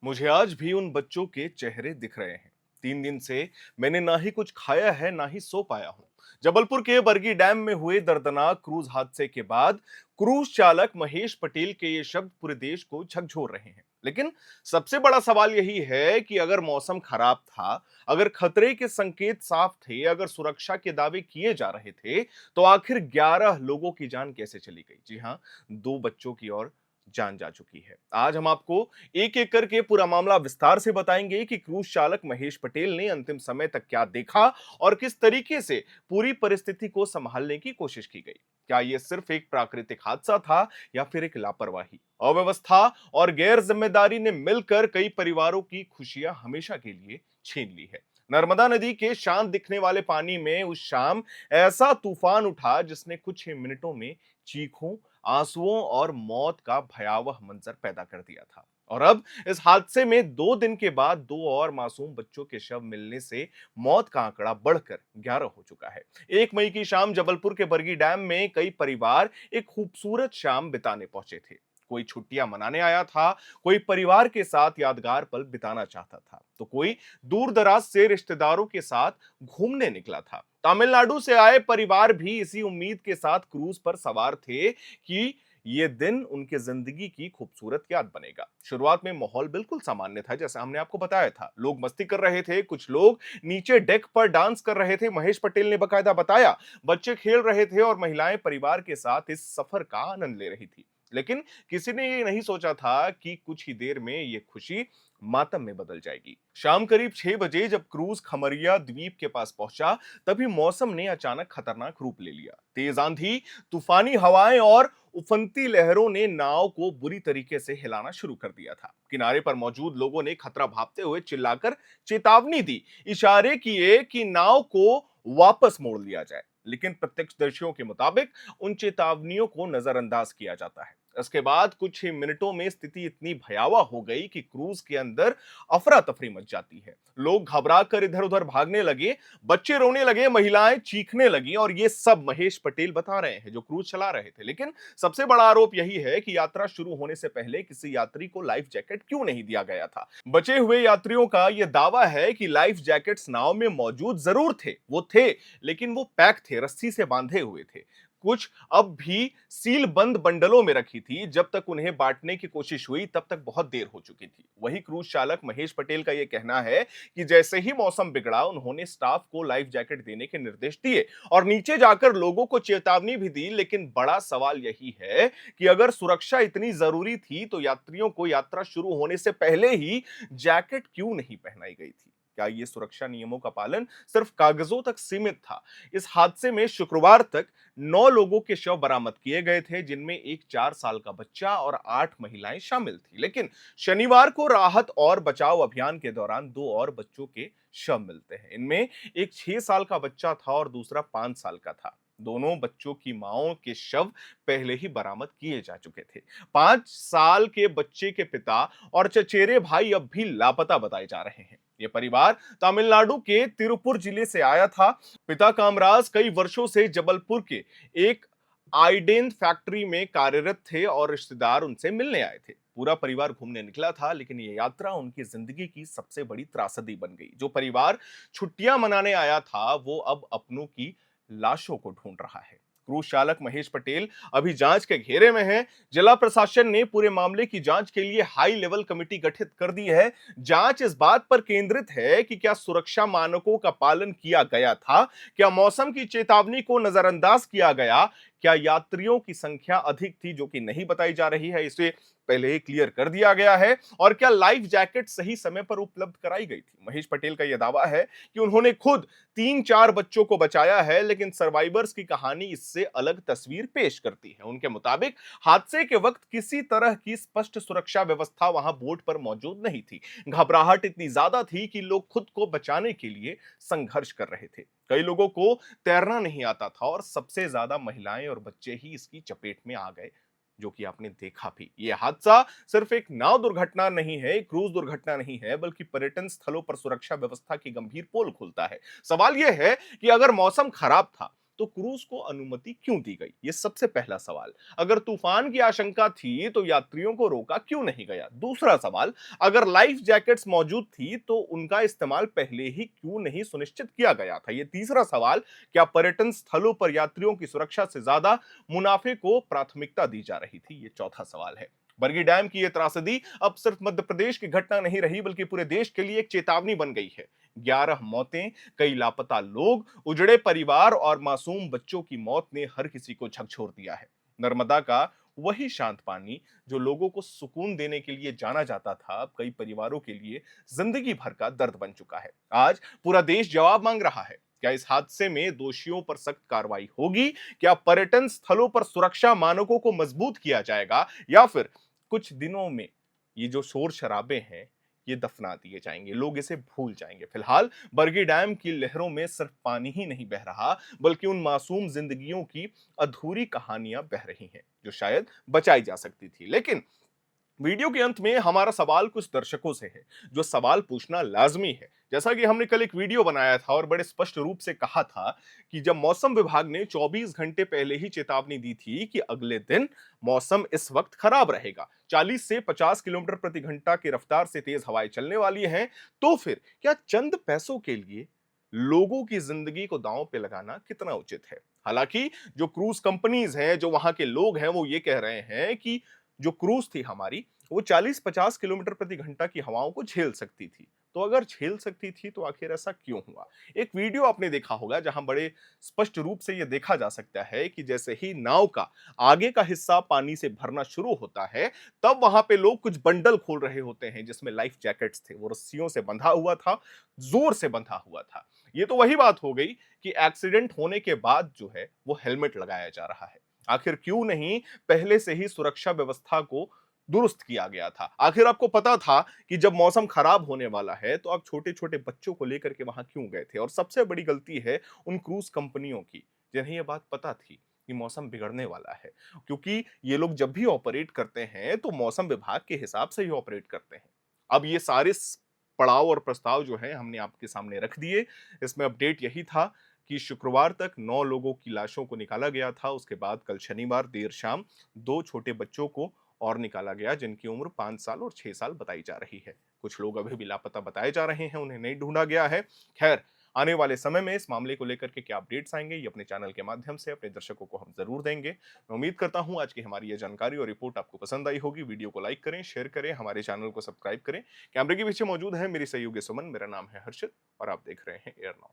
मुझे आज भी उन बच्चों के चेहरे दिख रहे हैं। 3 दिन से मैंने ना ही कुछ खाया है ना ही सो पाया हूं। जबलपुर के बरगी डैम में हुए दर्दनाक क्रूज हादसे के बाद क्रूज चालक महेश पटेल के ये शब्द पूरे देश को झकझोर रहे हैं। लेकिन सबसे बड़ा सवाल यही है कि अगर मौसम खराब था, अगर खतरे के संकेत साफ थे, अगर सुरक्षा के दावे किए जा रहे थे, तो आखिर 11 लोगों की जान कैसे चली गई? जी हां, 2 बच्चों की और जान जा चुकी है। आज हम आपको एक एक करके पूरा मामला विस्तार से बताएंगे कि क्रूज चालक महेश पटेल ने अंतिम समय तक क्या देखा और किस तरीके से पूरी परिस्थिति को संभालने की कोशिश की गई। क्या यह सिर्फ एक प्राकृतिक हादसा था या फिर एक लापरवाही, अव्यवस्था और गैर जिम्मेदारी ने मिलकर कई परिवारों की खुशियां हमेशा के लिए छीन ली है। नर्मदा नदी के शांत दिखने वाले पानी में उस शाम ऐसा तूफान उठा जिसने कुछ ही मिनटों में चीखों, आंसुओं और मौत का भयावह मंजर पैदा कर दिया था। और अब इस हादसे में 2 दिन के बाद 2 और मासूम बच्चों के शव मिलने से मौत का आंकड़ा बढ़कर 11 हो चुका है। 1 मई की शाम जबलपुर के बरगी डैम में कई परिवार एक खूबसूरत शाम बिताने पहुंचे थे। कोई छुट्टियां मनाने आया था, कोई परिवार के साथ यादगार पल बिताना चाहता था, तो कोई दूर दराज से रिश्तेदारों के साथ घूमने निकला था। तमिलनाडु से आए परिवार भी इसी उम्मीद के साथ क्रूज पर सवार थे कि ये दिन उनके जिंदगी की खूबसूरत याद बनेगा। शुरुआत में माहौल बिल्कुल सामान्य था, जैसा हमने आपको बताया था। लोग मस्ती कर रहे थे, कुछ लोग नीचे डेक पर डांस कर रहे थे, महेश पटेल ने बकायदा बताया। बच्चे खेल रहे थे और महिलाएं परिवार के साथ इस सफर का आनंद ले रही थी। लेकिन किसी ने ये नहीं सोचा था कि कुछ ही देर में ये खुशी मातम में बदल जाएगी। शाम करीब 6 बजे जब क्रूज खमरिया द्वीप के पास पहुंचा, तभी मौसम ने अचानक खतरनाक रूप ले लिया। तेज आंधी, तूफानी हवाएं और उफनती लहरों ने नाव को बुरी तरीके से हिलाना शुरू कर दिया था। किनारे पर मौजूद लोगों ने खतरा भांपते हुए चिल्लाकर चेतावनी दी, इशारे किए कि नाव को वापस मोड़ लिया जाए। लेकिन प्रत्यक्षदर्शियों के मुताबिक उन चेतावनियों को नजरअंदाज किया जाता है। इसके बाद कुछ ही मिनटों में स्थिति इतनी भयावह हो गई कि क्रूज के अंदर अफरा तफरी मच जाती है। लोग घबरा कर इधर उधर भागने लगे, बच्चे रोने लगे, महिलाएं चीखने लगी, और ये सब महेश पटेल बता रहे हैं जो क्रूज चला रहे थे। लेकिन सबसे बड़ा आरोप यही है कि यात्रा शुरू होने से पहले किसी यात्री को लाइफ जैकेट क्यों नहीं दिया गया था। बचे हुए यात्रियों का यह दावा है कि लाइफ जैकेट्स नाव में मौजूद जरूर थे, वो थे, लेकिन वो पैक थे, रस्सी से बांधे हुए थे। कुछ अब भी सील बंद बंडलों में रखी थी। जब तक उन्हें बांटने की कोशिश हुई तब तक बहुत देर हो चुकी थी। वही क्रूज चालक महेश पटेल का यह कहना है कि जैसे ही मौसम बिगड़ा, उन्होंने स्टाफ को लाइफ जैकेट देने के निर्देश दिए और नीचे जाकर लोगों को चेतावनी भी दी। लेकिन बड़ा सवाल यही है कि अगर सुरक्षा इतनी जरूरी थी तो यात्रियों को यात्रा शुरू होने से पहले ही जैकेट क्यों नहीं पहनाई गई थी? क्या ये सुरक्षा नियमों का पालन सिर्फ कागजों तक सीमित था? इस हादसे में शुक्रवार तक 9 लोगों के शव बरामद किए गए थे, जिनमें एक 4 साल का बच्चा और 8 महिलाएं शामिल थी। लेकिन शनिवार को राहत और बचाव अभियान के दौरान 2 और बच्चों के शव मिलते हैं। इनमें एक 6 साल का बच्चा था और दूसरा 5 साल का था। दोनों बच्चों की माओं के शव पहले ही बरामद किए जा चुके थे। 5 साल के बच्चे के पिता और चचेरे भाई अब भी लापता बताए जा रहे हैं। ये परिवार तमिलनाडु के तिरुपुर जिले से आया था। पिता कामराज कई वर्षों से जबलपुर के एक आइडेन फैक्ट्री में कार्यरत थे और रिश्तेदार उनसे मिलने आए थे। पूरा परिवार घूमने निकला था, लेकिन ये यात्रा उनकी जिंदगी की सबसे बड़ी त्रासदी बन गई। जो परिवार छुट्टियां मनाने आया था, वो अब अपनों की लाशों को ढूंढ रहा है। क्रूज चालक महेश पटेल अभी जांच के घेरे में है। जिला प्रशासन ने पूरे मामले की जांच के लिए हाई लेवल कमेटी गठित कर दी है। जांच इस बात पर केंद्रित है कि क्या सुरक्षा मानकों का पालन किया गया था, क्या मौसम की चेतावनी को नजरअंदाज किया गया, क्या यात्रियों की संख्या अधिक थी जो कि नहीं बताई जा रही है, इसे पहले ही क्लियर कर दिया गया है, और क्या लाइफ जैकेट सही समय पर उपलब्ध कराई गई थी। महेश पटेल का यह दावा है कि उन्होंने खुद 3-4 बच्चों को बचाया है, लेकिन सर्वाइवर्स की कहानी इससे अलग तस्वीर पेश करती है। उनके मुताबिक हादसे के वक्त किसी तरह की स्पष्ट सुरक्षा व्यवस्था वहां बोट पर मौजूद नहीं थी। घबराहट इतनी ज्यादा थी कि लोग खुद को बचाने के लिए संघर्ष कर रहे थे। कई लोगों को तैरना नहीं आता था और सबसे ज्यादा महिलाएं और बच्चे ही इसकी चपेट में आ गए, जो कि आपने देखा भी। यह हादसा सिर्फ एक नाव दुर्घटना नहीं है, एक क्रूज दुर्घटना नहीं है, बल्कि पर्यटन स्थलों पर सुरक्षा व्यवस्था की गंभीर पोल खुलता है। सवाल यह है कि अगर मौसम खराब था तो क्रूज को अनुमति क्यों दी गई? ये सबसे पहला सवाल। अगर तूफान की आशंका थी तो यात्रियों को रोका क्यों नहीं गया? दूसरा सवाल, अगर लाइफ जैकेट्स मौजूद थी तो उनका इस्तेमाल पहले ही क्यों नहीं सुनिश्चित किया गया था? ये तीसरा सवाल, क्या पर्यटन स्थलों पर यात्रियों की सुरक्षा से ज्यादा मुनाफे को प्राथमिकता दी जा रही थी? ये चौथा सवाल है। बरगी डैम की यह त्रासदी अब सिर्फ मध्य प्रदेश की घटना नहीं रही, बल्कि पूरे देश के लिए एक चेतावनी बन गई है। 11 मौतें, कई लापता लोग, उजड़े परिवार और मासूम बच्चों की मौत ने हर किसी को झकझोर दिया है। नर्मदा का वही शांत पानी जो लोगों को सुकून देने के लिए जाना जाता था, अब कई परिवारों के लिए जिंदगी भर का दर्द बन चुका है। आज पूरा देश जवाब मांग रहा है। क्या इस हादसे में दोषियों पर सख्त कार्रवाई होगी? क्या पर्यटन स्थलों पर सुरक्षा मानकों को मजबूत किया जाएगा, या फिर कुछ दिनों में ये जो शोर शराबे हैं ये दफना दिए जाएंगे, लोग इसे भूल जाएंगे? फिलहाल बरगी डैम की लहरों में सिर्फ पानी ही नहीं बह रहा, बल्कि उन मासूम जिंदगियों की अधूरी कहानियां बह रही हैं जो शायद बचाई जा सकती थी। लेकिन वीडियो के अंत में हमारा सवाल कुछ दर्शकों से है, जो सवाल पूछना लाजमी है। जैसा कि हमने कल एक वीडियो बनाया था और बड़े स्पष्ट रूप से कहा था कि जब मौसम विभाग ने 24 घंटे पहले ही चेतावनी दी थी कि अगले दिन मौसम इस वक्त खराब रहेगा, 40 से 50 किलोमीटर प्रति घंटा की रफ्तार से तेज हवाएं चलने वाली हैं, तो फिर क्या चंद पैसों के लिए लोगों की जिंदगी को दांव पे लगाना कितना उचित है? हालांकि जो क्रूज कंपनीज हैं, जो वहां के लोग हैं, वो ये कह रहे हैं कि जो क्रूज थी हमारी, वो 40-50 किलोमीटर प्रति घंटा की हवाओं को झेल सकती थी। तो अगर झेल सकती थी तो आखिर ऐसा क्यों हुआ? एक वीडियो आपने देखा होगा जहां बड़े स्पष्ट रूप से यह देखा जा सकता है कि जैसे ही नाव का आगे का हिस्सा पानी से भरना शुरू होता है, तब वहां पे लोग कुछ बंडल खोल रहे होते हैं जिसमें लाइफ जैकेट्स थे। वो रस्सियों से बंधा हुआ था, जोर से बंधा हुआ था। ये तो वही बात हो गई कि एक्सीडेंट होने के बाद जो है वो हेलमेट लगाया जा रहा है। आखिर क्यों नहीं पहले से ही सुरक्षा व्यवस्था को दुरुस्त किया गया था? आखिर आपको पता था कि जब मौसम खराब होने वाला है तो आप छोटे-छोटे बच्चों को लेकर के वहां क्यों गए थे? और सबसे बड़ी गलती है उन क्रूज कंपनियों की, जिन्हें यह बात पता थी कि मौसम बिगड़ने वाला है, क्योंकि ये लोग जब भी ऑपरेट करते हैं तो मौसम विभाग के हिसाब से ही ऑपरेट करते हैं। अब ये सारे पड़ाव और प्रस्ताव जो है हमने आपके सामने रख दिए। इसमें अपडेट यही था कि शुक्रवार तक 9 लोगों की लाशों को निकाला गया था। उसके बाद कल शनिवार देर शाम 2 छोटे बच्चों को और निकाला गया, जिनकी उम्र 5 साल और 6 साल बताई जा रही है। कुछ लोग अभी भी लापता बताए जा रहे हैं, उन्हें नहीं ढूंढा गया है। खैर, आने वाले समय में इस मामले को लेकर के क्या अपडेट्स आएंगे, ये अपने चैनल के माध्यम से अपने दर्शकों को हम जरूर देंगे। मैं उम्मीद करता हूं आज की हमारी ये जानकारी और रिपोर्ट आपको पसंद आई होगी। वीडियो को लाइक करें, शेयर करें, हमारे चैनल को सब्सक्राइब करें। कैमरे के पीछे मौजूद है मेरी सहयोगी सुमन, मेरा नाम है हर्षित और आप देख रहे हैं एयर नाउ।